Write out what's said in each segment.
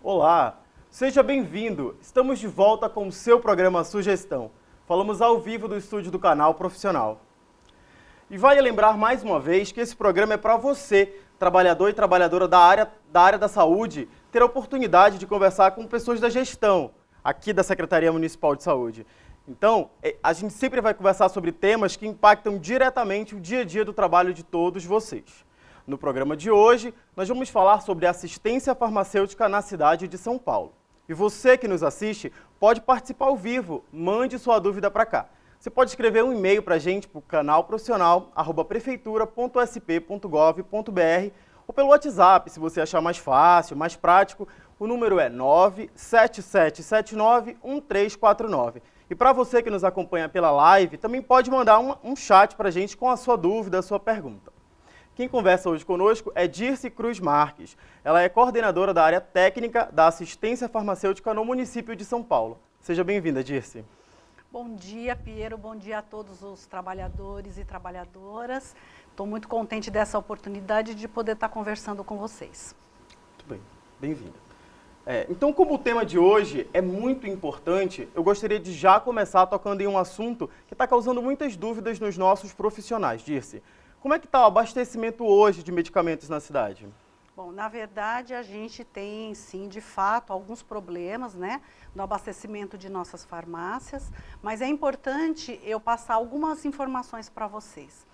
Olá, seja bem-vindo. Estamos de volta com o seu programa Sugestão. Falamos ao vivo do estúdio do canal Profissional. E vale lembrar mais uma vez que esse programa é para você, trabalhador e trabalhadora da área da saúde, ter a oportunidade de conversar com pessoas da gestão, aqui da Secretaria Municipal de Saúde. Então, a gente sempre vai conversar sobre temas que impactam diretamente o dia a dia do trabalho de todos vocês. No programa de hoje, nós vamos falar sobre assistência farmacêutica na cidade de São Paulo. E você que nos assiste pode participar ao vivo, mande sua dúvida para cá. Você pode escrever um e-mail para a gente para o canal profissional@prefeitura.sp.gov.br ou pelo WhatsApp, se você achar mais fácil, mais prático. O número é 977791349. E para você que nos acompanha pela live, também pode mandar um chat para a gente com a sua dúvida, a sua pergunta. Quem conversa hoje conosco é Dirce Cruz Marques. Ela é coordenadora da área técnica da assistência farmacêutica no município de São Paulo. Seja bem-vinda, Dirce. Bom dia, Piero. Bom dia a todos os trabalhadores e trabalhadoras. Estou muito contente dessa oportunidade de poder estar conversando com vocês. Muito bem, bem-vinda. Então, como o tema de hoje é muito importante, eu gostaria de já começar tocando em um assunto que está causando muitas dúvidas nos nossos profissionais. Dirce, como é que está o abastecimento hoje de medicamentos na cidade? Bom, na verdade, a gente tem, sim, de fato, alguns problemas, né, no abastecimento de nossas farmácias, mas é importante eu passar algumas informações para vocês.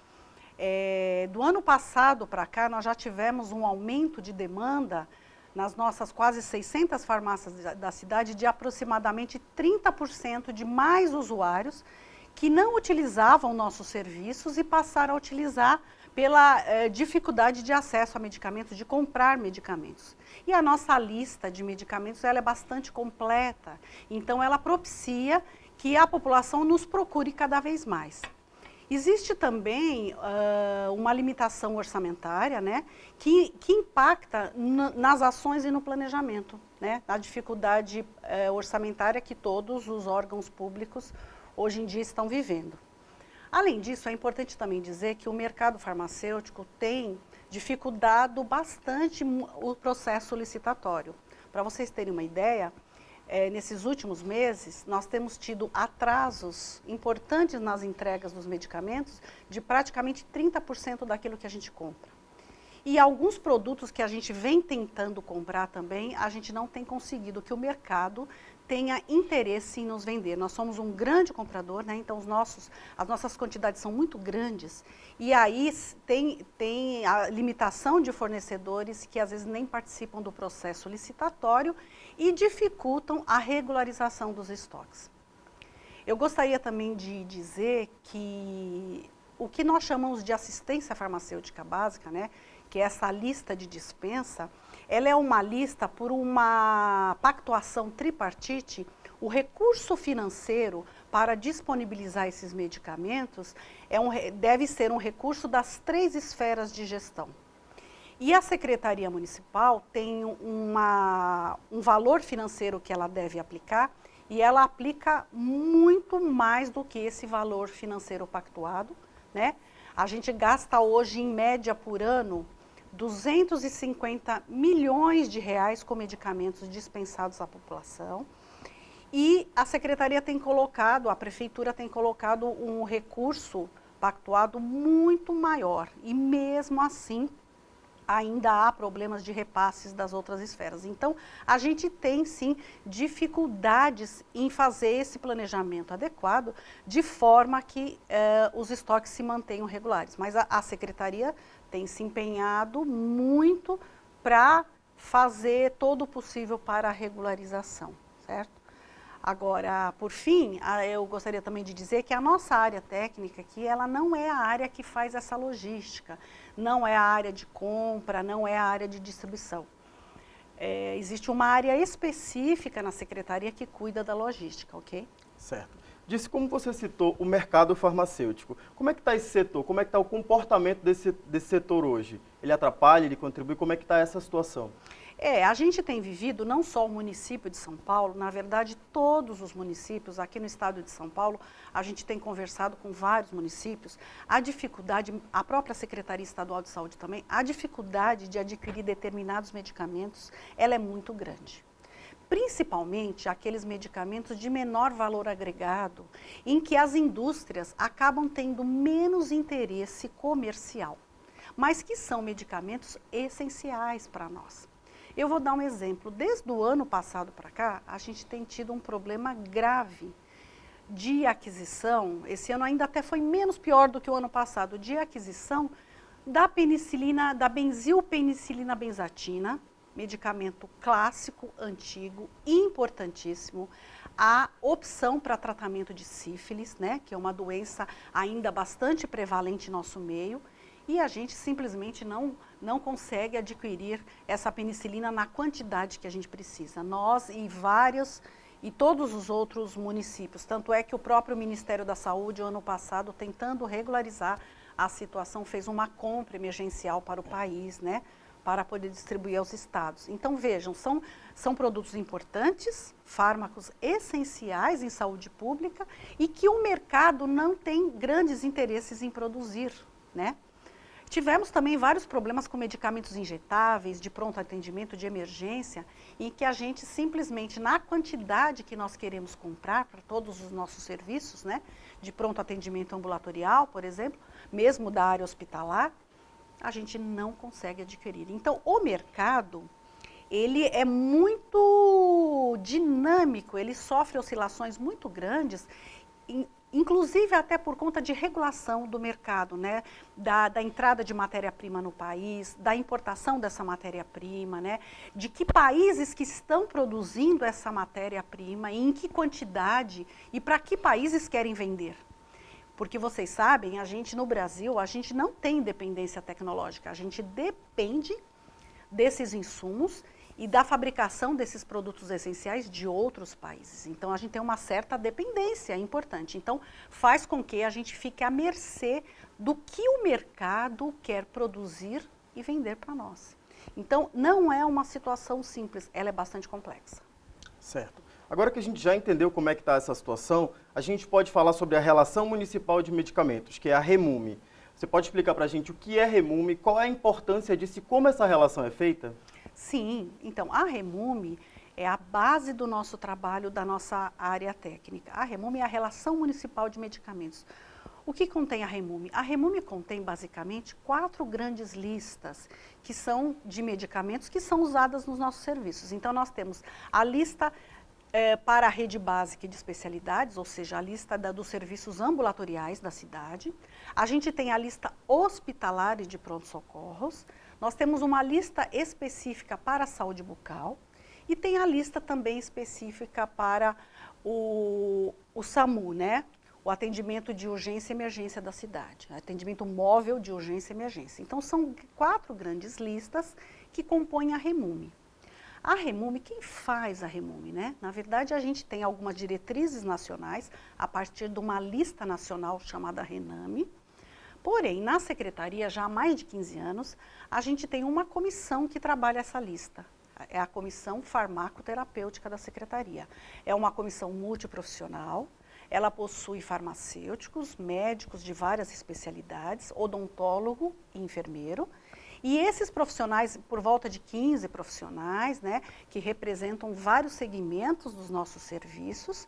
Do ano passado para cá, nós já tivemos um aumento de demanda nas nossas quase 600 farmácias da cidade de aproximadamente 30% de mais usuários que não utilizavam nossos serviços e passaram a utilizar pela dificuldade de acesso a medicamentos, de comprar medicamentos. E a nossa lista de medicamentos ela é bastante completa, então ela propicia que a população nos procure cada vez mais. Existe também uma limitação orçamentária, né, que impacta nas ações e no planejamento, né, na dificuldade orçamentária que todos os órgãos públicos hoje em dia estão vivendo. Além disso, é importante também dizer que o mercado farmacêutico tem dificultado bastante o processo licitatório. Para vocês terem uma ideia, nesses últimos meses, nós temos tido atrasos importantes nas entregas dos medicamentos de praticamente 30% daquilo que a gente compra. E alguns produtos que a gente vem tentando comprar também, a gente não tem conseguido que o mercado tenha interesse em nos vender. Nós somos um grande comprador, né? Então as nossas quantidades são muito grandes e aí tem a limitação de fornecedores que às vezes nem participam do processo licitatório e dificultam a regularização dos estoques. Eu gostaria também de dizer que o que nós chamamos de assistência farmacêutica básica, né, que é essa lista de dispensa, ela é uma lista por uma pactuação tripartite. O recurso financeiro para disponibilizar esses medicamentos deve ser um recurso das 3 esferas de gestão. E a Secretaria Municipal tem um valor financeiro que ela deve aplicar e ela aplica muito mais do que esse valor financeiro pactuado, né? A gente gasta hoje, em média, por ano, 250 milhões de reais com medicamentos dispensados à população. E a Secretaria tem colocado, a Prefeitura tem colocado um recurso pactuado muito maior. E mesmo assim, ainda há problemas de repasses das outras esferas. Então, a gente tem, sim, dificuldades em fazer esse planejamento adequado, de forma que os estoques se mantenham regulares. Mas a Secretaria tem se empenhado muito para fazer todo o possível para a regularização, certo? Agora, por fim, eu gostaria também de dizer que a nossa área técnica aqui, ela não é a área que faz essa logística, não é a área de compra, não é a área de distribuição. Existe uma área específica na Secretaria que cuida da logística, ok? Certo. Disse, como você citou, o mercado farmacêutico. Como é que está esse setor? Como é que está o comportamento desse setor hoje? Ele atrapalha, ele contribui? Como é que está essa situação? A gente tem vivido, não só o município de São Paulo, na verdade todos os municípios, aqui no estado de São Paulo, a gente tem conversado com vários municípios, a dificuldade, a própria Secretaria Estadual de Saúde também, a dificuldade de adquirir determinados medicamentos, ela é muito grande. principalmente aqueles medicamentos de menor valor agregado, em que as indústrias acabam tendo menos interesse comercial, mas que são medicamentos essenciais para nós. Eu vou dar um exemplo. Desde o ano passado para cá, a gente tem tido um problema grave de aquisição. Esse ano ainda até foi menos pior do que o ano passado, de aquisição da penicilina, da benzilpenicilina benzatina, medicamento clássico, antigo, importantíssimo, a opção para tratamento de sífilis, né, que é uma doença ainda bastante prevalente em nosso meio, e a gente simplesmente não consegue adquirir essa penicilina na quantidade que a gente precisa. Nós e todos os outros municípios. Tanto é que o próprio Ministério da Saúde, ano passado, tentando regularizar a situação, fez uma compra emergencial para o país, né, para poder distribuir aos estados. Então, vejam, são produtos importantes, fármacos essenciais em saúde pública e que o mercado não tem grandes interesses em produzir, né? Tivemos também vários problemas com medicamentos injetáveis, de pronto atendimento, de emergência, em que a gente simplesmente, na quantidade que nós queremos comprar para todos os nossos serviços, né, de pronto atendimento ambulatorial, por exemplo, mesmo da área hospitalar, a gente não consegue adquirir. Então, o mercado, ele é muito dinâmico, ele sofre oscilações muito grandes, inclusive até por conta de regulação do mercado, né? Da entrada de matéria-prima no país, da importação dessa matéria-prima, né? De que países que estão produzindo essa matéria-prima, em que quantidade e para que países querem vender. Porque vocês sabem, a gente no Brasil, a gente não tem dependência tecnológica, a gente depende desses insumos e da fabricação desses produtos essenciais de outros países. Então, a gente tem uma certa dependência importante. Então, faz com que a gente fique à mercê do que o mercado quer produzir e vender para nós. Então, não é uma situação simples, ela é bastante complexa. Certo. Agora que a gente já entendeu como é que está essa situação, a gente pode falar sobre a Relação Municipal de Medicamentos, que é a REMUME. Você pode explicar para a gente o que é REMUME, qual é a importância disso e como essa relação é feita? Sim, então a REMUME é a base do nosso trabalho, da nossa área técnica. A REMUME é a Relação Municipal de Medicamentos. O que contém a REMUME? A REMUME contém basicamente 4 grandes listas que são de medicamentos que são usadas nos nossos serviços. Então nós temos a lista para a rede básica de especialidades, ou seja, a lista dos serviços ambulatoriais da cidade. A gente tem a lista hospitalar e de pronto-socorros. Nós temos uma lista específica para a saúde bucal e tem a lista também específica para o SAMU, né? O atendimento de urgência e emergência da cidade, atendimento móvel de urgência e emergência. Então, são 4 grandes listas que compõem a REMUME. A REMUME, quem faz a REMUME, né? Na verdade, a gente tem algumas diretrizes nacionais a partir de uma lista nacional chamada RENAME. Porém, na secretaria, já há mais de 15 anos, a gente tem uma comissão que trabalha essa lista. É a Comissão Farmacoterapêutica da Secretaria. É uma comissão multiprofissional, ela possui farmacêuticos, médicos de várias especialidades, odontólogo e enfermeiro. E esses profissionais, por volta de 15 profissionais, né, que representam vários segmentos dos nossos serviços,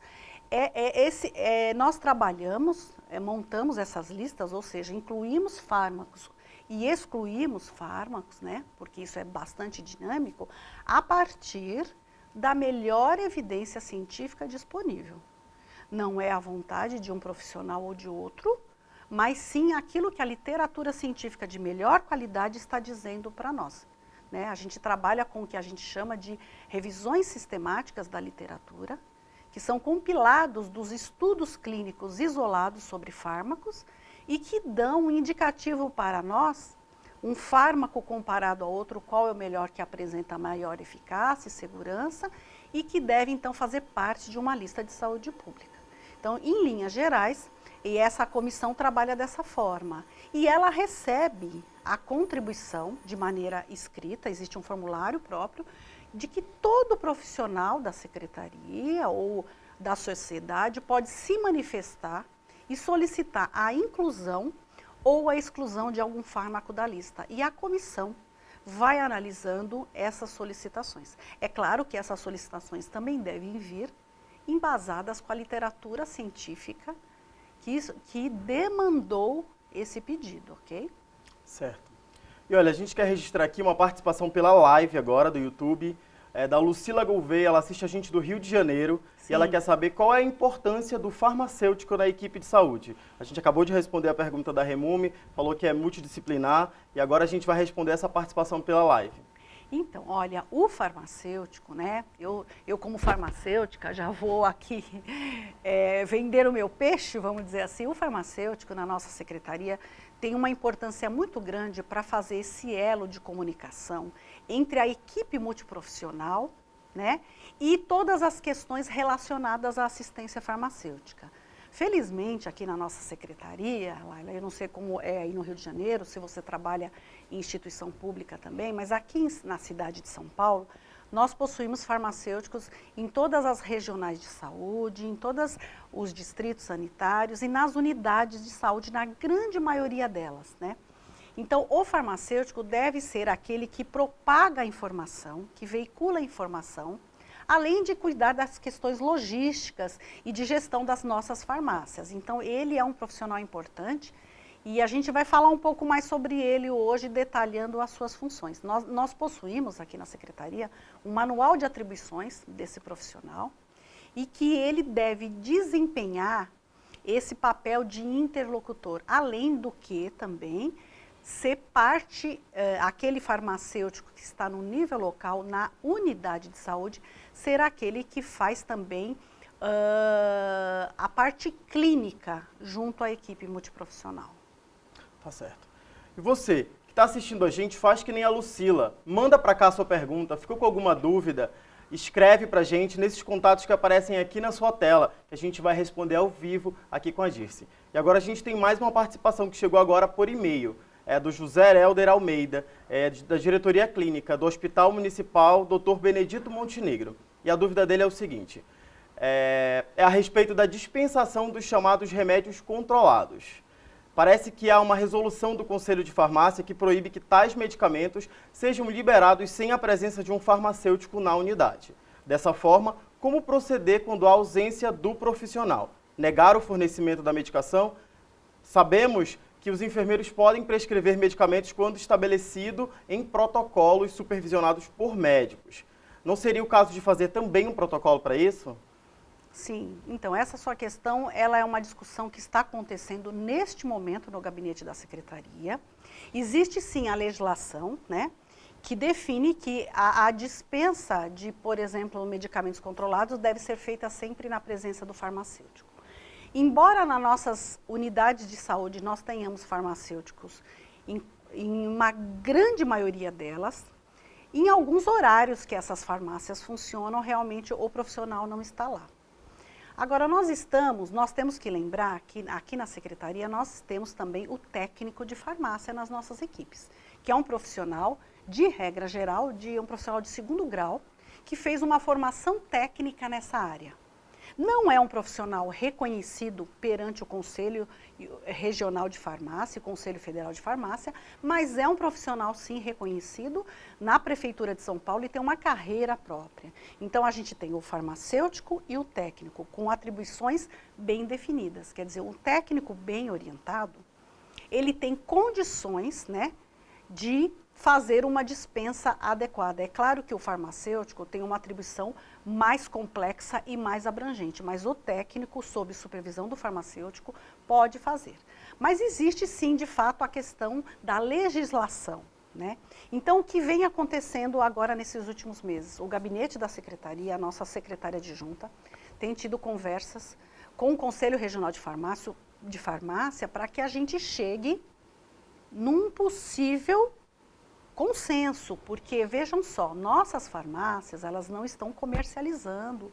nós trabalhamos, montamos essas listas, ou seja, incluímos fármacos e excluímos fármacos, né, porque isso é bastante dinâmico, a partir da melhor evidência científica disponível. Não é a vontade de um profissional ou de outro, mas sim aquilo que a literatura científica de melhor qualidade está dizendo para nós. Né? A gente trabalha com o que a gente chama de revisões sistemáticas da literatura, que são compilados dos estudos clínicos isolados sobre fármacos e que dão um indicativo para nós, um fármaco comparado a outro, qual é o melhor que apresenta maior eficácia e segurança e que deve então fazer parte de uma lista de saúde pública. Então, em linhas gerais, e essa comissão trabalha dessa forma. E ela recebe a contribuição de maneira escrita, existe um formulário próprio, de que todo profissional da secretaria ou da sociedade pode se manifestar e solicitar a inclusão ou a exclusão de algum fármaco da lista. E a comissão vai analisando essas solicitações. É claro que essas solicitações também devem vir embasadas com a literatura científica que demandou esse pedido, ok? Certo. E olha, a gente quer registrar aqui uma participação pela live agora do YouTube, da Lucila Gouveia. Ela assiste a gente do Rio de Janeiro. Sim. E ela quer saber qual é a importância do farmacêutico na equipe de saúde. A gente acabou de responder a pergunta da Remume, falou que é multidisciplinar, e agora a gente vai responder essa participação pela live. Então, olha, o farmacêutico, né, eu como farmacêutica já vou aqui vender o meu peixe, vamos dizer assim. O farmacêutico na nossa secretaria tem uma importância muito grande para fazer esse elo de comunicação entre a equipe multiprofissional, né, e todas as questões relacionadas à assistência farmacêutica. Felizmente, aqui na nossa secretaria, Laila, eu não sei como é aí no Rio de Janeiro, se você trabalha em instituição pública também, mas aqui na cidade de São Paulo, nós possuímos farmacêuticos em todas as regionais de saúde, em todos os distritos sanitários e nas unidades de saúde, na grande maioria delas, né? Então, o farmacêutico deve ser aquele que propaga a informação, que veicula a informação, além de cuidar das questões logísticas e de gestão das nossas farmácias. Então, ele é um profissional importante e a gente vai falar um pouco mais sobre ele hoje, detalhando as suas funções. Nós possuímos aqui na secretaria um manual de atribuições desse profissional e que ele deve desempenhar esse papel de interlocutor, além do que também ser parte, aquele farmacêutico que está no nível local, na unidade de saúde, ser aquele que faz também a parte clínica junto à equipe multiprofissional. Tá certo. E você, que está assistindo a gente, faz que nem a Lucila. Manda para cá a sua pergunta, ficou com alguma dúvida? Escreve para a gente nesses contatos que aparecem aqui na sua tela, que a gente vai responder ao vivo aqui com a Dirce. E agora a gente tem mais uma participação que chegou agora por e-mail. É do José Helder Almeida, da diretoria clínica do Hospital Municipal Dr. Benedito Montenegro. E a dúvida dele é o seguinte, é a respeito da dispensação dos chamados remédios controlados. Parece que há uma resolução do Conselho de Farmácia que proíbe que tais medicamentos sejam liberados sem a presença de um farmacêutico na unidade. Dessa forma, como proceder quando há ausência do profissional? Negar o fornecimento da medicação? Sabemos que os enfermeiros podem prescrever medicamentos quando estabelecido em protocolos supervisionados por médicos. Não seria o caso de fazer também um protocolo para isso? Sim, então essa sua questão, ela é uma discussão que está acontecendo neste momento no gabinete da secretaria. Existe sim a legislação, né, que define que a dispensa de, por exemplo, medicamentos controlados deve ser feita sempre na presença do farmacêutico. Embora nas nossas unidades de saúde nós tenhamos farmacêuticos em uma grande maioria delas, em alguns horários que essas farmácias funcionam, realmente o profissional não está lá. Agora, nós temos que lembrar que aqui na secretaria nós temos também o técnico de farmácia nas nossas equipes, que é um profissional, de regra geral, um profissional de 2º grau, que fez uma formação técnica nessa área. Não é um profissional reconhecido perante o Conselho Regional de Farmácia, o Conselho Federal de Farmácia, mas é um profissional, sim, reconhecido na Prefeitura de São Paulo e tem uma carreira própria. Então, a gente tem o farmacêutico e o técnico, com atribuições bem definidas. Quer dizer, um técnico bem orientado, ele tem condições, né, de fazer uma dispensa adequada. É claro que o farmacêutico tem uma atribuição mais complexa e mais abrangente, mas o técnico, sob supervisão do farmacêutico, pode fazer. Mas existe sim, de fato, a questão da legislação, né? Então, o que vem acontecendo agora nesses últimos meses? O gabinete da secretaria, a nossa secretária adjunta, tem tido conversas com o Conselho Regional de Farmácia para que a gente chegue num possível consenso, porque vejam só, nossas farmácias, elas não estão comercializando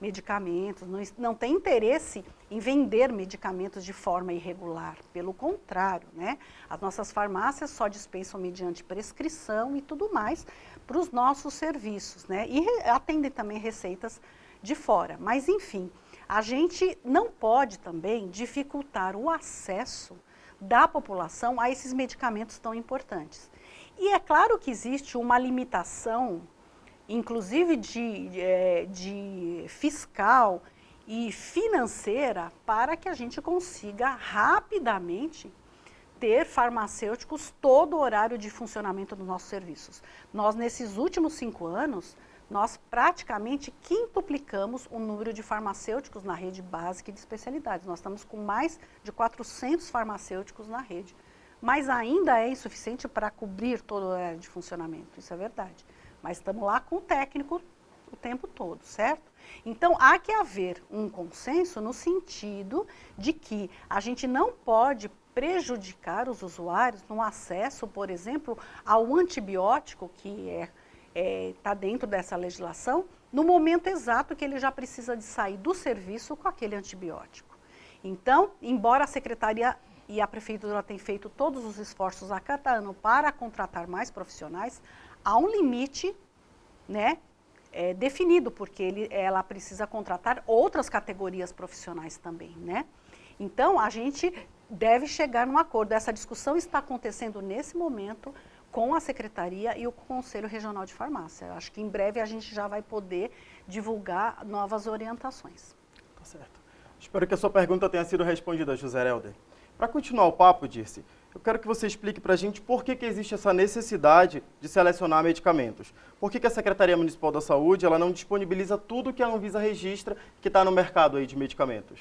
medicamentos, não têm interesse em vender medicamentos de forma irregular, pelo contrário, né? As nossas farmácias só dispensam mediante prescrição e tudo mais para os nossos serviços, né? E atendem também receitas de fora, mas enfim, a gente não pode também dificultar o acesso da população a esses medicamentos tão importantes. E é claro que existe uma limitação, inclusive de fiscal e financeira, para que a gente consiga rapidamente ter farmacêuticos todo o horário de funcionamento dos nossos serviços. Nós, nesses últimos 5 anos, nós praticamente quintuplicamos o número de farmacêuticos na rede básica e de especialidades. Nós estamos com mais de 400 farmacêuticos na rede. Mas ainda é insuficiente para cobrir todo o horário de funcionamento, isso é verdade. Mas estamos lá com o técnico o tempo todo, certo? Então, há que haver um consenso no sentido de que a gente não pode prejudicar os usuários no acesso, por exemplo, ao antibiótico que está dentro dessa legislação, no momento exato que ele já precisa de sair do serviço com aquele antibiótico. Então, embora a Secretaria e a Prefeitura tenham feito todos os esforços a cada ano para contratar mais profissionais, há um limite, né, definido, porque ela precisa contratar outras categorias profissionais também, né? Então, a gente deve chegar num acordo. Essa discussão está acontecendo nesse momento com a Secretaria e o Conselho Regional de Farmácia. Acho que em breve a gente já vai poder divulgar novas orientações. Tá certo. Espero que a sua pergunta tenha sido respondida, José Helder. Para continuar o papo, Dirce, eu quero que você explique para a gente por que existe essa necessidade de selecionar medicamentos. Por que a Secretaria Municipal da Saúde ela não disponibiliza tudo que a Anvisa registra que está no mercado aí de medicamentos?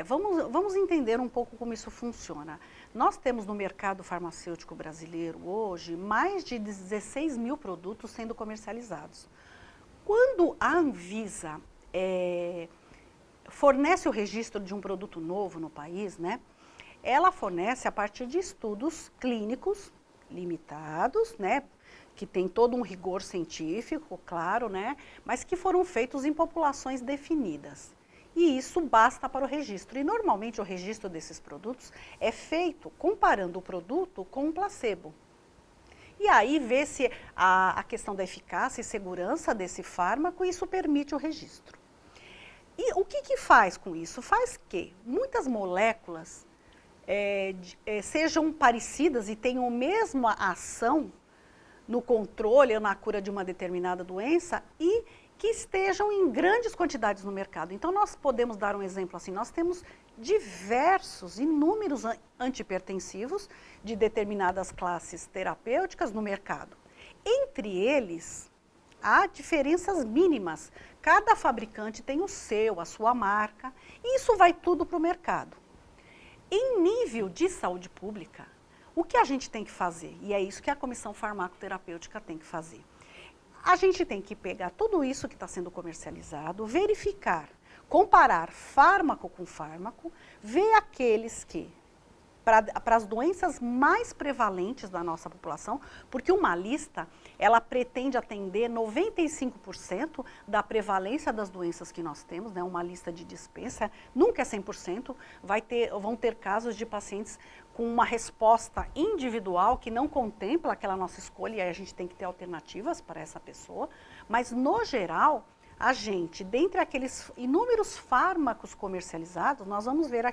Vamos entender um pouco como isso funciona. Nós temos no mercado farmacêutico brasileiro hoje mais de 16 mil produtos sendo comercializados. Quando a Anvisa fornece o registro de um produto novo no país, né, ela fornece a partir de estudos clínicos limitados, né, que tem todo um rigor científico, claro, né, mas que foram feitos em populações definidas. E isso basta para o registro. E normalmente o registro desses produtos é feito comparando o produto com um placebo. E aí vê se a questão da eficácia e segurança desse fármaco, isso permite o registro. E o que faz com isso? Faz que muitas moléculas sejam parecidas e tenham a mesma ação no controle ou na cura de uma determinada doença e que estejam em grandes quantidades no mercado. Então, nós podemos dar um exemplo assim, nós temos inúmeros antihipertensivos de determinadas classes terapêuticas no mercado. Entre eles, há diferenças mínimas. Cada fabricante tem o seu, a sua marca, e isso vai tudo para o mercado. Em nível de saúde pública, o que a gente tem que fazer? E é isso que a Comissão Farmacoterapêutica tem que fazer. A gente tem que pegar tudo isso que está sendo comercializado, verificar, comparar fármaco com fármaco, ver aqueles que, para as doenças mais prevalentes da nossa população, porque uma lista, ela pretende atender 95% da prevalência das doenças que nós temos, né? Uma lista de dispensa, nunca é 100%, vão ter casos de pacientes com uma resposta individual que não contempla aquela nossa escolha, e aí a gente tem que ter alternativas para essa pessoa, mas no geral, a gente, dentre aqueles inúmeros fármacos comercializados, nós vamos ver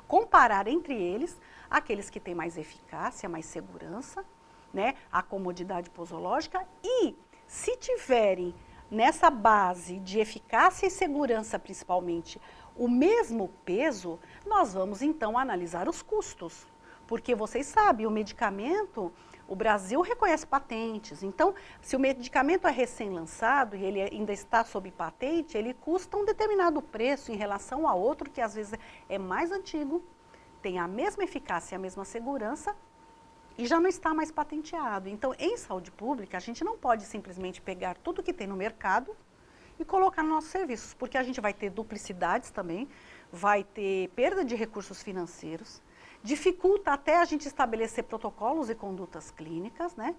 comparar entre eles, aqueles que têm mais eficácia, mais segurança, né, a comodidade posológica, e se tiverem nessa base de eficácia e segurança principalmente o mesmo peso, nós vamos então analisar os custos. Porque vocês sabem, o medicamento, o Brasil reconhece patentes. Então, se o medicamento é recém-lançado e ele ainda está sob patente, ele custa um determinado preço em relação a outro que às vezes é mais antigo, tem a mesma eficácia e a mesma segurança e já não está mais patenteado. Então, em saúde pública, a gente não pode simplesmente pegar tudo que tem no mercado e colocar nos nossos serviços, porque a gente vai ter duplicidades também, vai ter perda de recursos financeiros, dificulta até a gente estabelecer protocolos e condutas clínicas, né?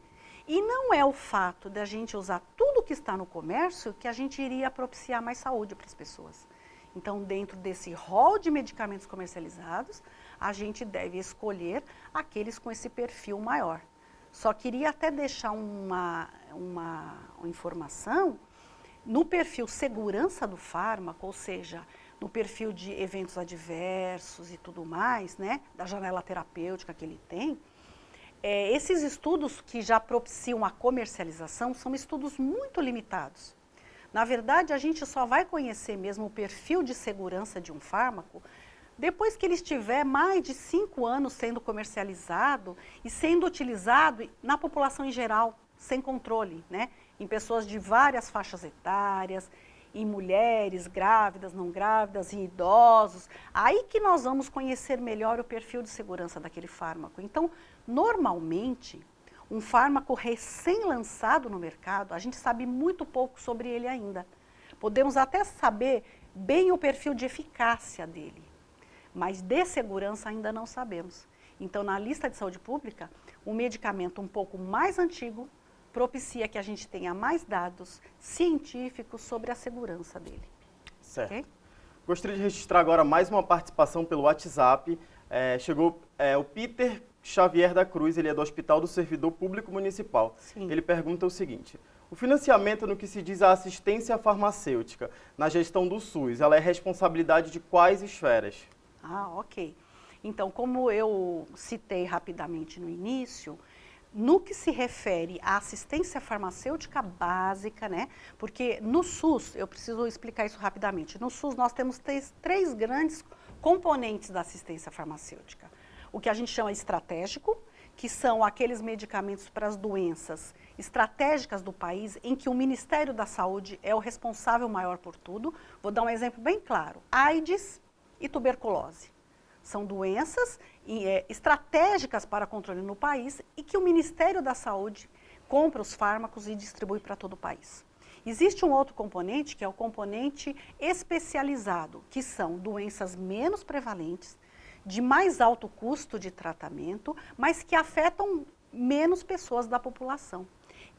E não é o fato de a gente usar tudo que está no comércio que a gente iria propiciar mais saúde para as pessoas. Então, dentro desse rol de medicamentos comercializados, a gente deve escolher aqueles com esse perfil maior. Só queria até deixar uma informação, no perfil segurança do fármaco, ou seja, no perfil de eventos adversos e tudo mais, né, da janela terapêutica que ele tem, esses estudos que já propiciam a comercialização são estudos muito limitados. Na verdade, a gente só vai conhecer mesmo o perfil de segurança de um fármaco depois que ele estiver mais de 5 anos sendo comercializado e sendo utilizado na população em geral, sem controle, né? Em pessoas de várias faixas etárias, em mulheres grávidas, não grávidas, em idosos. Aí que nós vamos conhecer melhor o perfil de segurança daquele fármaco. Então, normalmente, um fármaco recém-lançado no mercado, a gente sabe muito pouco sobre ele ainda. Podemos até saber bem o perfil de eficácia dele, mas de segurança ainda não sabemos. Então, na lista de saúde pública, um medicamento um pouco mais antigo propicia que a gente tenha mais dados científicos sobre a segurança dele. Certo. Okay? Gostaria de registrar agora mais uma participação pelo WhatsApp. Chegou o Peter Xavier da Cruz, ele é do Hospital do Servidor Público Municipal. Sim. Ele pergunta o seguinte: o financiamento no que se diz a assistência farmacêutica na gestão do SUS, ela é responsabilidade de quais esferas? Ah, ok. Então, como eu citei rapidamente no início, no que se refere à assistência farmacêutica básica, né? Porque no SUS, eu preciso explicar isso rapidamente, no SUS nós temos três grandes componentes da assistência farmacêutica. O que a gente chama estratégico, que são aqueles medicamentos para as doenças estratégicas do país, em que o Ministério da Saúde é o responsável maior por tudo. Vou dar um exemplo bem claro: AIDS e tuberculose. São doenças estratégicas para controle no país e que o Ministério da Saúde compra os fármacos e distribui para todo o país. Existe um outro componente, que é o componente especializado, que são doenças menos prevalentes, de mais alto custo de tratamento, mas que afetam menos pessoas da população.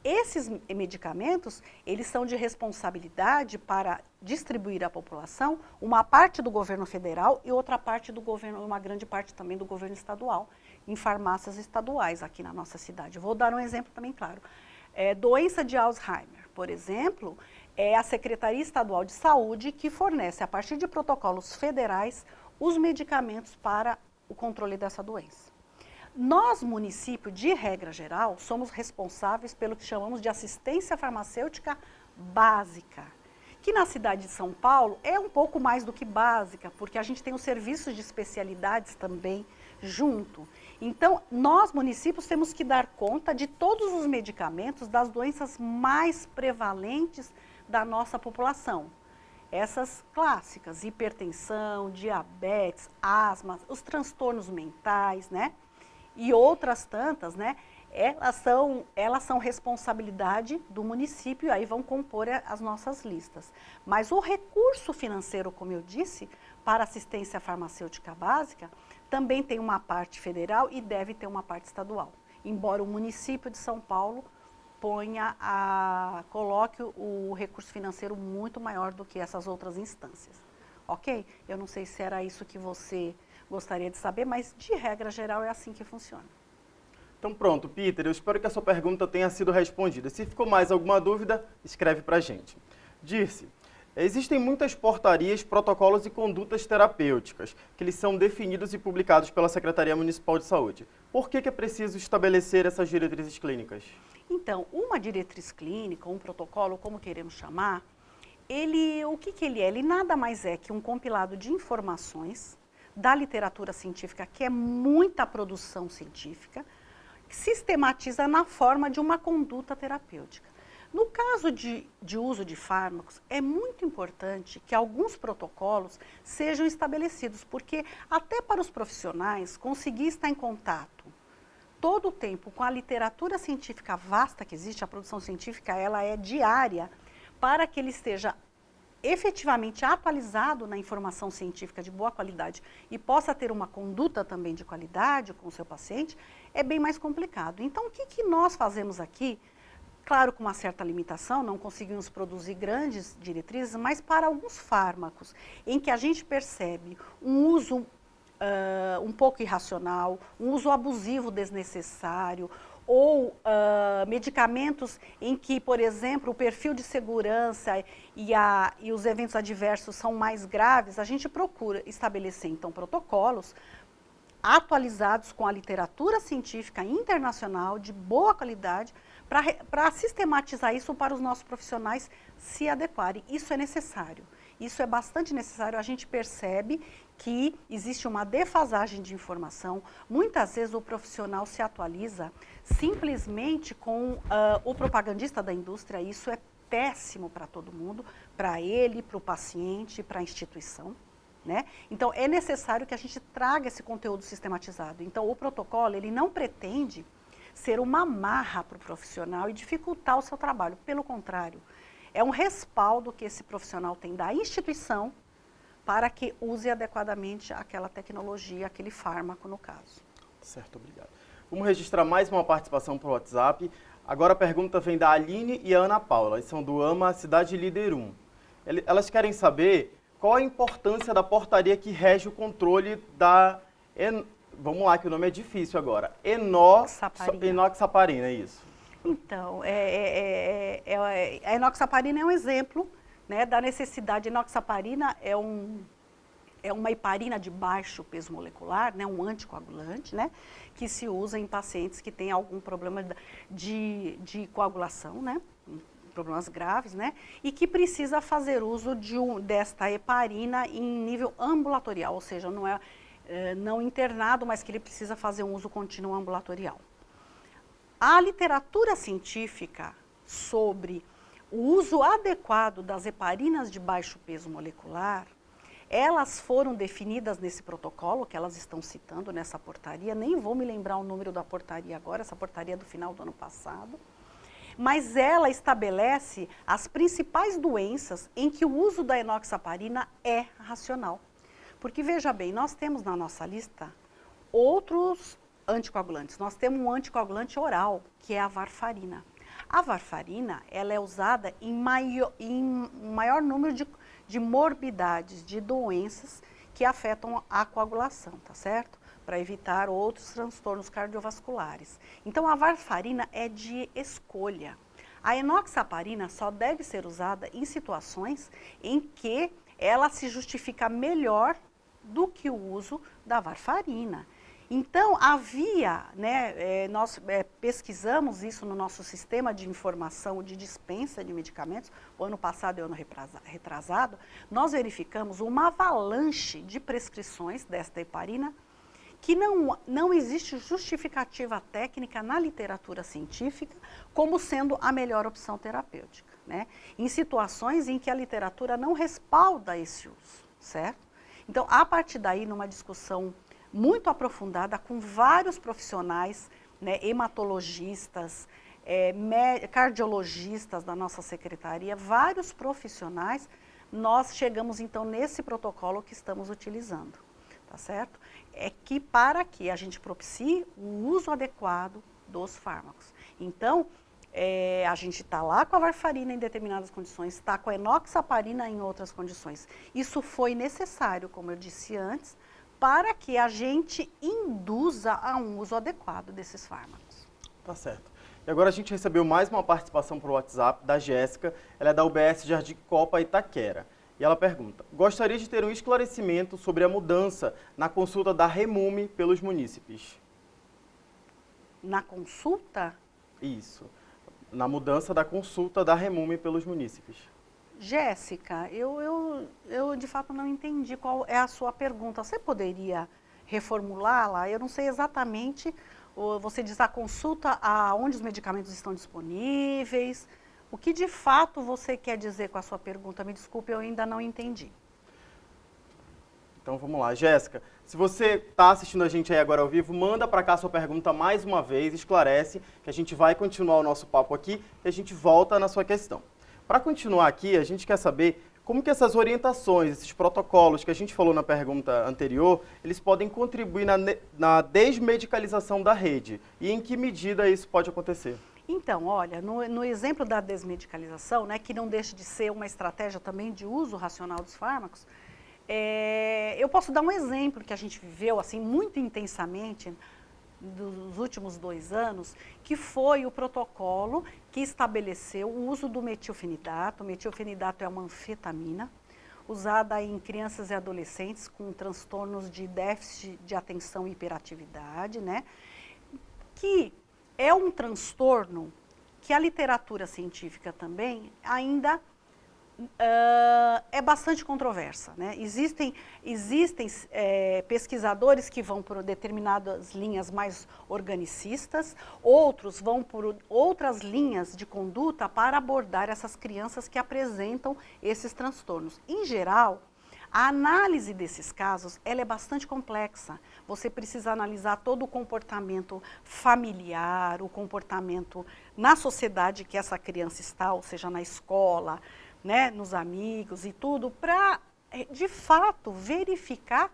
Esses medicamentos, eles são de responsabilidade para distribuir à população, uma parte do governo federal e outra parte do governo, uma grande parte também do governo estadual, em farmácias estaduais aqui na nossa cidade. Vou dar um exemplo também claro. Doença de Alzheimer, por exemplo, é a Secretaria Estadual de Saúde que fornece, a partir de protocolos federais, os medicamentos para o controle dessa doença. Nós, município, de regra geral, somos responsáveis pelo que chamamos de assistência farmacêutica básica, que na cidade de São Paulo é um pouco mais do que básica, porque a gente tem os serviços de especialidades também junto. Então, nós, municípios, temos que dar conta de todos os medicamentos das doenças mais prevalentes da nossa população. Essas clássicas, hipertensão, diabetes, asma, os transtornos mentais, né? E outras tantas, né? Elas são responsabilidade do município e aí vão compor as nossas listas. Mas o recurso financeiro, como eu disse, para assistência farmacêutica básica, também tem uma parte federal e deve ter uma parte estadual. Embora o município de São Paulo coloque o recurso financeiro muito maior do que essas outras instâncias. Ok? Eu não sei se era isso que você gostaria de saber, mas de regra geral é assim que funciona. Então pronto, Peter, eu espero que a sua pergunta tenha sido respondida. Se ficou mais alguma dúvida, escreve pra gente. Dirce, existem muitas portarias, protocolos e condutas terapêuticas que eles são definidos e publicados pela Secretaria Municipal de Saúde. Por que é preciso estabelecer essas diretrizes clínicas? Então, uma diretriz clínica, um protocolo, como queremos chamar, o que ele é? Ele nada mais é que um compilado de informações da literatura científica, que é muita produção científica, que sistematiza na forma de uma conduta terapêutica. No caso de uso de fármacos, é muito importante que alguns protocolos sejam estabelecidos, porque até para os profissionais conseguir estar em contato todo o tempo com a literatura científica vasta que existe, a produção científica ela é diária, para que ele esteja efetivamente atualizado na informação científica de boa qualidade e possa ter uma conduta também de qualidade com o seu paciente, é bem mais complicado. Então, o que nós fazemos aqui? Claro, com uma certa limitação, não conseguimos produzir grandes diretrizes, mas para alguns fármacos em que a gente percebe um uso um pouco irracional, um uso abusivo desnecessário, ou medicamentos em que, por exemplo, o perfil de segurança e os eventos adversos são mais graves, a gente procura estabelecer, então, protocolos atualizados com a literatura científica internacional de boa qualidade para sistematizar isso para os nossos profissionais se adequarem. Isso é necessário. Isso é bastante necessário. A gente percebe que existe uma defasagem de informação. Muitas vezes o profissional se atualiza simplesmente com o propagandista da indústria. Isso é péssimo para todo mundo, para ele, para o paciente, para a instituição. Né? Então, é necessário que a gente traga esse conteúdo sistematizado. Então, o protocolo, ele não pretende ser uma marra para o profissional e dificultar o seu trabalho. Pelo contrário, é um respaldo que esse profissional tem da instituição para que use adequadamente aquela tecnologia, aquele fármaco, no caso. Certo, obrigado. Vamos registrar mais uma participação por WhatsApp. Agora a pergunta vem da Aline e a Ana Paula. Elas são do AMA Cidade Líder 1. Elas querem saber qual a importância da portaria que rege o controle da... Vamos lá, que o nome é difícil agora. Enoxaparina, é isso. Então, a enoxaparina é um exemplo, né, da necessidade. A enoxaparina é uma heparina de baixo peso molecular, né, um anticoagulante, né, que se usa em pacientes que têm algum problema de coagulação, né, problemas graves, né, e que precisa fazer uso desta heparina em nível ambulatorial, ou seja, não internado, mas que ele precisa fazer um uso contínuo ambulatorial. A literatura científica sobre o uso adequado das heparinas de baixo peso molecular, elas foram definidas nesse protocolo que elas estão citando nessa portaria. Nem vou me lembrar o número da portaria agora, essa portaria é do final do ano passado. Mas ela estabelece as principais doenças em que o uso da enoxaparina é racional. Porque, veja bem, nós temos na nossa lista outros anticoagulantes. Nós temos um anticoagulante oral, que é a varfarina. A varfarina, ela é usada em maior número de morbidades, de doenças que afetam a coagulação, tá certo? Para evitar outros transtornos cardiovasculares. Então, a varfarina é de escolha. A enoxaparina só deve ser usada em situações em que ela se justifica melhor do que o uso da varfarina. Então, nós pesquisamos isso no nosso sistema de informação de dispensa de medicamentos, o ano passado e o ano retrasado, nós verificamos uma avalanche de prescrições desta heparina, que não existe justificativa técnica na literatura científica como sendo a melhor opção terapêutica, né? Em situações em que a literatura não respalda esse uso, certo? Então, a partir daí, numa discussão muito aprofundada com vários profissionais, né, hematologistas, cardiologistas da nossa secretaria, vários profissionais, nós chegamos então nesse protocolo que estamos utilizando, tá certo? É que para que a gente propicie o uso adequado dos fármacos. Então, a gente está lá com a varfarina em determinadas condições, está com a enoxaparina em outras condições. Isso foi necessário, como eu disse antes, para que a gente induza a um uso adequado desses fármacos. Tá certo. E agora a gente recebeu mais uma participação por WhatsApp da Jéssica, ela é da UBS Jardim Copa Itaquera. E ela pergunta: gostaria de ter um esclarecimento sobre a mudança na consulta da Remume pelos munícipes. Na consulta? Isso. Na mudança da consulta da Remume pelos munícipes. Jéssica, eu de fato não entendi qual é a sua pergunta. Você poderia reformulá-la? Eu não sei exatamente. Você diz a consulta aonde os medicamentos estão disponíveis. O que de fato você quer dizer com a sua pergunta? Me desculpe, eu ainda não entendi. Então vamos lá, Jéssica. Se você está assistindo a gente aí agora ao vivo, manda para cá a sua pergunta mais uma vez, esclarece, que a gente vai continuar o nosso papo aqui e a gente volta na sua questão. Para continuar aqui, a gente quer saber como que essas orientações, esses protocolos que a gente falou na pergunta anterior, eles podem contribuir na desmedicalização da rede e em que medida isso pode acontecer? Então, olha, no exemplo da desmedicalização, né, que não deixa de ser uma estratégia também de uso racional dos fármacos, eu posso dar um exemplo que a gente viveu assim muito intensamente dos últimos 2 anos, que foi o protocolo que estabeleceu o uso do metilfenidato. O metilfenidato é uma anfetamina. usada em crianças e adolescentes com transtornos de déficit de atenção e hiperatividade, né? Que é um transtorno que a literatura científica também ainda é bastante controversa, né? Existem pesquisadores que vão por determinadas linhas mais organicistas, outros vão por outras linhas de conduta para abordar essas crianças que apresentam esses transtornos. Em geral, a análise desses casos ela é bastante complexa. Você precisa analisar todo o comportamento familiar, o comportamento na sociedade que essa criança está, ou seja, na escola, né, nos amigos e tudo, para, de fato, verificar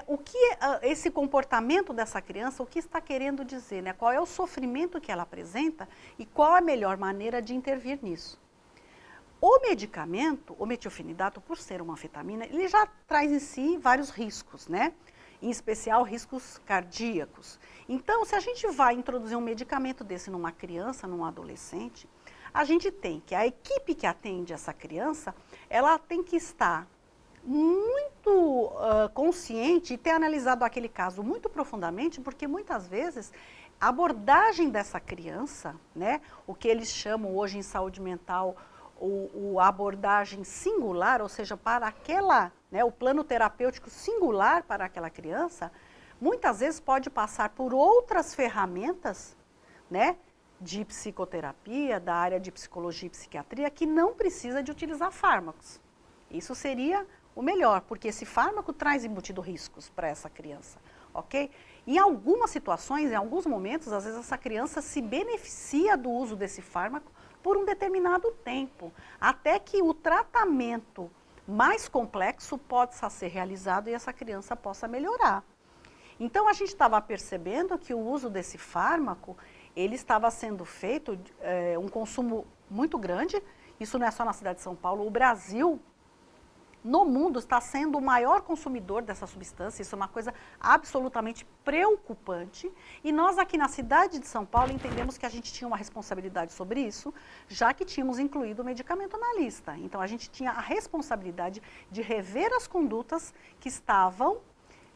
o que esse comportamento dessa criança, o que está querendo dizer, né? Qual é o sofrimento que ela apresenta e qual a melhor maneira de intervir nisso. O medicamento, o metilfenidato, por ser uma anfetamina, ele já traz em si vários riscos, né? Em especial riscos cardíacos. Então, se a gente vai introduzir um medicamento desse numa criança, num adolescente, a gente tem que a equipe que atende essa criança, ela tem que estar muito consciente e ter analisado aquele caso muito profundamente, porque muitas vezes a abordagem dessa criança, né, o que eles chamam hoje em saúde mental a abordagem singular, ou seja, para aquela, né, o plano terapêutico singular para aquela criança, muitas vezes pode passar por outras ferramentas, né, de psicoterapia, da área de psicologia e psiquiatria, que não precisa de utilizar fármacos. Isso seria o melhor, porque esse fármaco traz embutido riscos para essa criança, ok? Em algumas situações, em alguns momentos, às vezes essa criança se beneficia do uso desse fármaco por um determinado tempo, até que o tratamento mais complexo possa ser realizado e essa criança possa melhorar. Então, a gente estava percebendo que o uso desse fármaco, ele estava sendo feito um consumo muito grande, isso não é só na cidade de São Paulo, o Brasil, no mundo, está sendo o maior consumidor dessa substância, isso é uma coisa absolutamente preocupante, e nós aqui na cidade de São Paulo entendemos que a gente tinha uma responsabilidade sobre isso, já que tínhamos incluído o medicamento na lista. Então, a gente tinha a responsabilidade de rever as condutas que estavam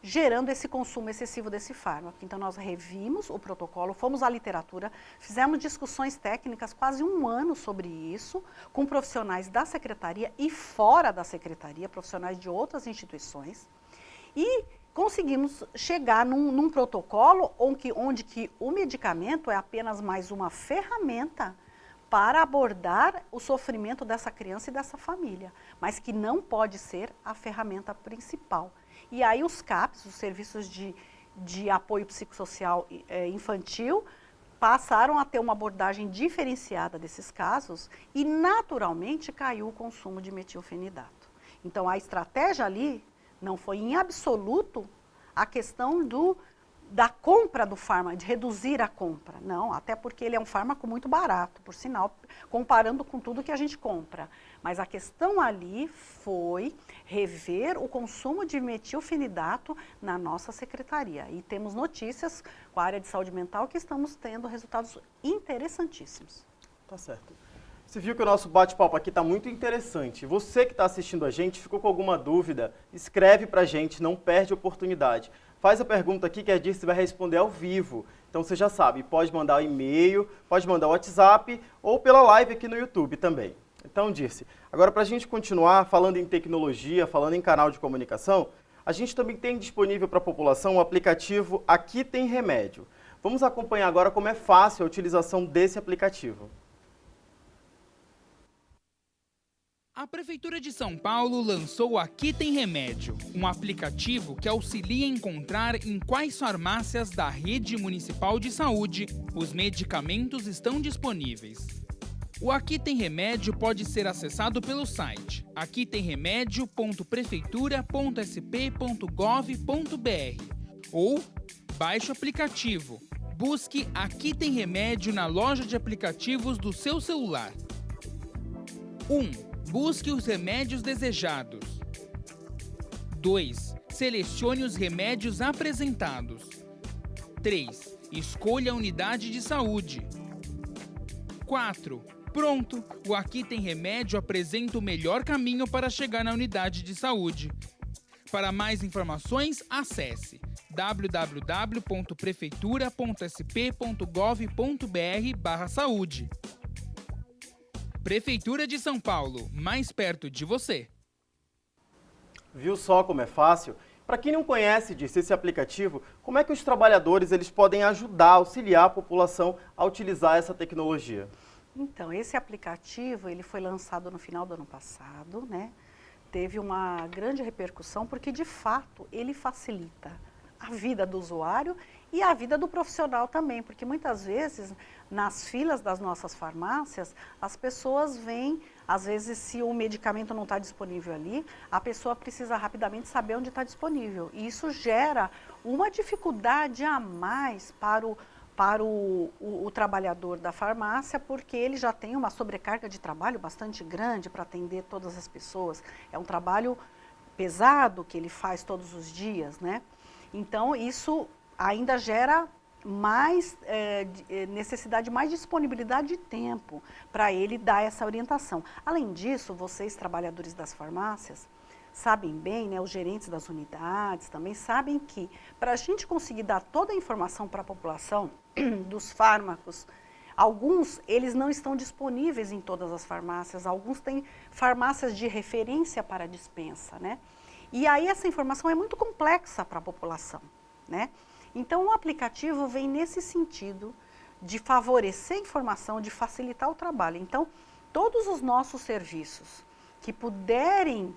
gerando esse consumo excessivo desse fármaco. Então, nós revimos o protocolo, fomos à literatura, fizemos discussões técnicas, quase um ano sobre isso, com profissionais da secretaria e fora da secretaria, profissionais de outras instituições, e conseguimos chegar num protocolo onde que o medicamento é apenas mais uma ferramenta para abordar o sofrimento dessa criança e dessa família, mas que não pode ser a ferramenta principal. E aí os CAPs, os serviços de apoio psicossocial infantil, passaram a ter uma abordagem diferenciada desses casos e naturalmente caiu o consumo de metilfenidato. Então a estratégia ali não foi em absoluto a questão da compra do fármaco, de reduzir a compra. Não, até porque ele é um fármaco muito barato, por sinal, comparando com tudo que a gente compra. Mas a questão ali foi rever o consumo de metilfenidato na nossa secretaria. E temos notícias com a área de saúde mental que estamos tendo resultados interessantíssimos. Tá certo. Você viu que o nosso bate-papo aqui está muito interessante. Você que está assistindo a gente, ficou com alguma dúvida, escreve para a gente, não perde a oportunidade. Faz a pergunta aqui que a Dirce vai responder ao vivo. Então você já sabe, pode mandar o e-mail, pode mandar o WhatsApp ou pela live aqui no YouTube também. Então, Dirce, agora para a gente continuar falando em tecnologia, falando em canal de comunicação, a gente também tem disponível para a população o aplicativo Aqui Tem Remédio. Vamos acompanhar agora como é fácil a utilização desse aplicativo. A Prefeitura de São Paulo lançou o Aqui Tem Remédio, um aplicativo que auxilia a encontrar em quais farmácias da rede municipal de saúde os medicamentos estão disponíveis. O Aqui Tem Remédio pode ser acessado pelo site aquitemremedio.prefeitura.sp.gov.br ou baixe o aplicativo. Busque Aqui Tem Remédio na loja de aplicativos do seu celular. 1. Busque os remédios desejados. 2. Selecione os remédios apresentados. 3. Escolha a unidade de saúde. 4. Pronto, o Aqui Tem Remédio apresenta o melhor caminho para chegar na unidade de saúde. Para mais informações, acesse www.prefeitura.sp.gov.br/saúde. Prefeitura de São Paulo, mais perto de você. Viu só como é fácil? Para quem não conhece disso, esse aplicativo, como é que os trabalhadores eles podem ajudar, auxiliar a população a utilizar essa tecnologia? Então, esse aplicativo ele foi lançado no final do ano passado, né? Teve uma grande repercussão porque, de fato, ele facilita a vida do usuário e a vida do profissional também, porque muitas vezes, nas filas das nossas farmácias, as pessoas vêm, às vezes, se o medicamento não está disponível ali, a pessoa precisa rapidamente saber onde está disponível. E isso gera uma dificuldade a mais para o trabalhador da farmácia, porque ele já tem uma sobrecarga de trabalho bastante grande para atender todas as pessoas. É um trabalho pesado que ele faz todos os dias, né? Então, isso ainda gera mais necessidade, mais disponibilidade de tempo para ele dar essa orientação. Além disso, vocês, trabalhadores das farmácias, sabem bem, né, os gerentes das unidades também sabem que para a gente conseguir dar toda a informação para a população dos fármacos, alguns eles não estão disponíveis em todas as farmácias, alguns têm farmácias de referência para dispensa, né? E aí essa informação é muito complexa para a população, né? Então o aplicativo vem nesse sentido de favorecer a informação, de facilitar o trabalho. Então todos os nossos serviços que puderem,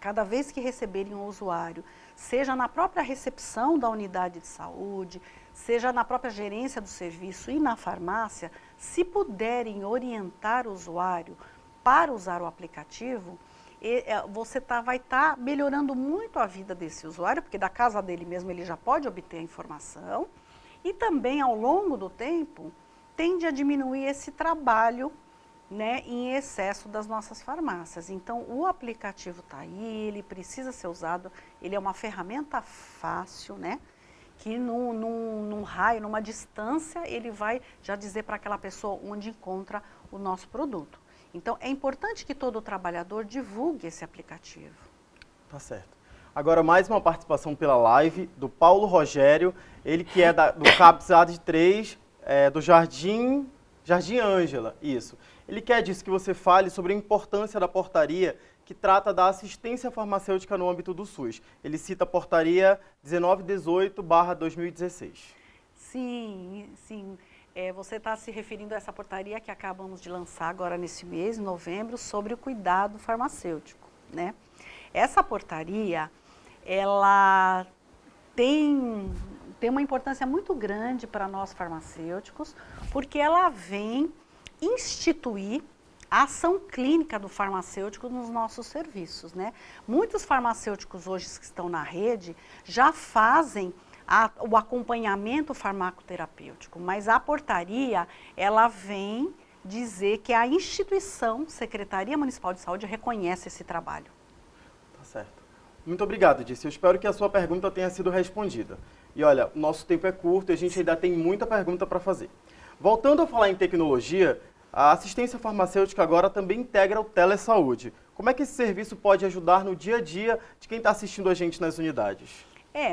cada vez que receberem um usuário, seja na própria recepção da unidade de saúde, seja na própria gerência do serviço e na farmácia, se puderem orientar o usuário para usar o aplicativo, você vai estar melhorando muito a vida desse usuário, porque da casa dele mesmo ele já pode obter a informação, e também ao longo do tempo tende a diminuir esse trabalho, né, em excesso das nossas farmácias. Então o aplicativo está aí, ele precisa ser usado, ele é uma ferramenta fácil, né, que num raio, numa distância, ele vai já dizer para aquela pessoa onde encontra o nosso produto. Então é importante que todo trabalhador divulgue esse aplicativo. Tá certo. Agora mais uma participação pela live do Paulo Rogério, ele que é do CAPS 3, do Jardim Ângela, isso. Ele quer disso que você fale sobre a importância da portaria que trata da assistência farmacêutica no âmbito do SUS. Ele cita a portaria 1918/2016. Sim, sim. Você está se referindo a essa portaria que acabamos de lançar agora nesse mês, em novembro, sobre o cuidado farmacêutico, né? Essa portaria, ela tem uma importância muito grande para nós farmacêuticos, porque ela vem instituir a ação clínica do farmacêutico nos nossos serviços, né? Muitos farmacêuticos hoje que estão na rede já fazem o acompanhamento farmacoterapêutico, mas a portaria, ela vem dizer que a instituição, Secretaria Municipal de Saúde, reconhece esse trabalho. Tá certo. Muito obrigado, Dirce. Eu espero que a sua pergunta tenha sido respondida. E olha, o nosso tempo é curto e a gente ainda tem muita pergunta para fazer. Voltando a falar em tecnologia, a assistência farmacêutica agora também integra o telesaúde. Como é que esse serviço pode ajudar no dia a dia de quem está assistindo a gente nas unidades?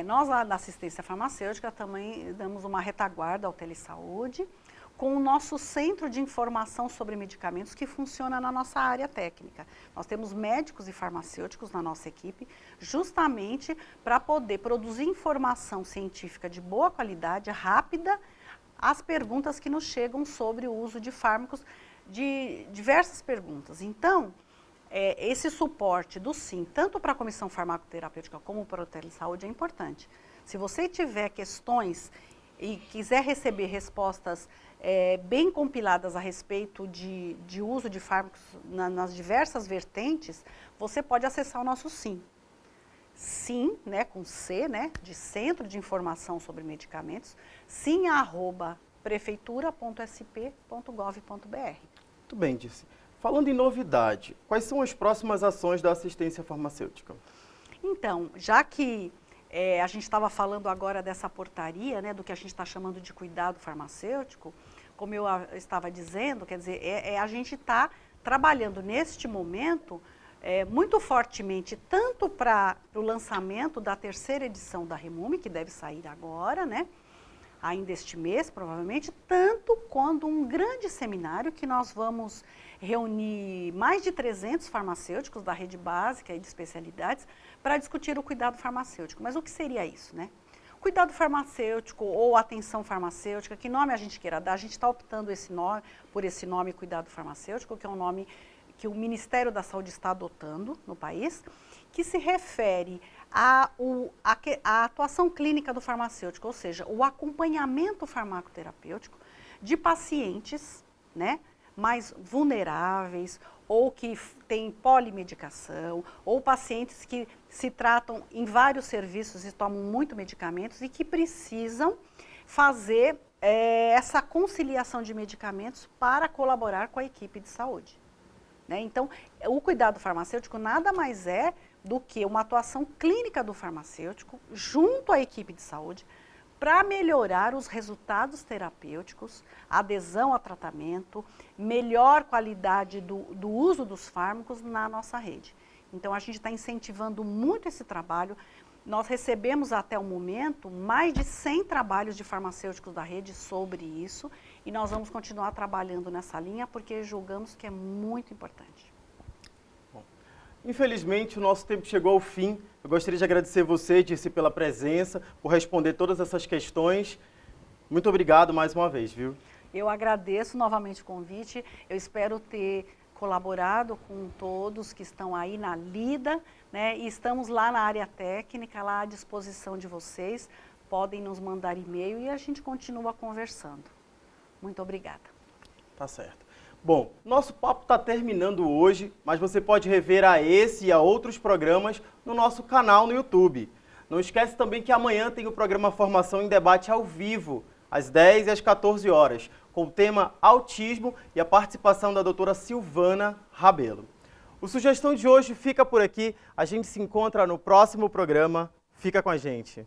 Nós lá da assistência farmacêutica também damos uma retaguarda ao telesaúde, com o nosso centro de informação sobre medicamentos que funciona na nossa área técnica. Nós temos médicos e farmacêuticos na nossa equipe, justamente para poder produzir informação científica de boa qualidade, rápida, as perguntas que nos chegam sobre o uso de fármacos, de diversas perguntas. Então, esse suporte do SIM, tanto para a Comissão Farmacoterapêutica como para o Telesaúde, é importante. Se você tiver questões e quiser receber respostas bem compiladas a respeito de uso de fármacos nas diversas vertentes, você pode acessar o nosso SIM. SIM, né, com C, né, de Centro de Informação sobre Medicamentos, sim@prefeitura.sp.gov.br. Muito bem, Dirce. Falando em novidade, quais são as próximas ações da assistência farmacêutica? Então, já que a gente estava falando agora dessa portaria, né, do que a gente está chamando de cuidado farmacêutico, como eu estava dizendo, quer dizer, a gente está trabalhando neste momento muito fortemente, tanto para o lançamento da 3ª edição da Remume, que deve sair agora, né? Ainda este mês, provavelmente, tanto quanto um grande seminário que nós vamos reunir mais de 300 farmacêuticos da rede básica e de especialidades para discutir o cuidado farmacêutico. Mas o que seria isso, né? Cuidado farmacêutico ou atenção farmacêutica, que nome a gente queira dar, a gente está optando por esse nome cuidado farmacêutico, que é um nome que o Ministério da Saúde está adotando no país, que se refere à atuação clínica do farmacêutico, ou seja, o acompanhamento farmacoterapêutico de pacientes, né, mais vulneráveis, ou que têm polimedicação, ou pacientes que se tratam em vários serviços e tomam muito medicamentos e que precisam fazer essa conciliação de medicamentos para colaborar com a equipe de saúde. Né? Então, o cuidado farmacêutico nada mais é do que uma atuação clínica do farmacêutico junto à equipe de saúde para melhorar os resultados terapêuticos, adesão a tratamento, melhor qualidade do uso dos fármacos na nossa rede. Então, a gente está incentivando muito esse trabalho. Nós recebemos até o momento mais de 100 trabalhos de farmacêuticos da rede sobre isso e nós vamos continuar trabalhando nessa linha porque julgamos que é muito importante. Bom, infelizmente, o nosso tempo chegou ao fim. Eu gostaria de agradecer você, Dircy, pela presença, por responder todas essas questões. Muito obrigado mais uma vez, viu? Eu agradeço novamente o convite. Eu espero ter colaborado com todos que estão aí na lida, né? E estamos lá na área técnica, lá à disposição de vocês. Podem nos mandar e-mail e a gente continua conversando. Muito obrigada. Tá certo. Bom, nosso papo está terminando hoje, mas você pode rever a esse e a outros programas no nosso canal no YouTube. Não esquece também que amanhã tem o programa Formação em Debate ao vivo, às 10 e às 14 horas, com o tema Autismo e a participação da doutora Silvana Rabelo. O Sugestão de hoje fica por aqui. A gente se encontra no próximo programa. Fica com a gente.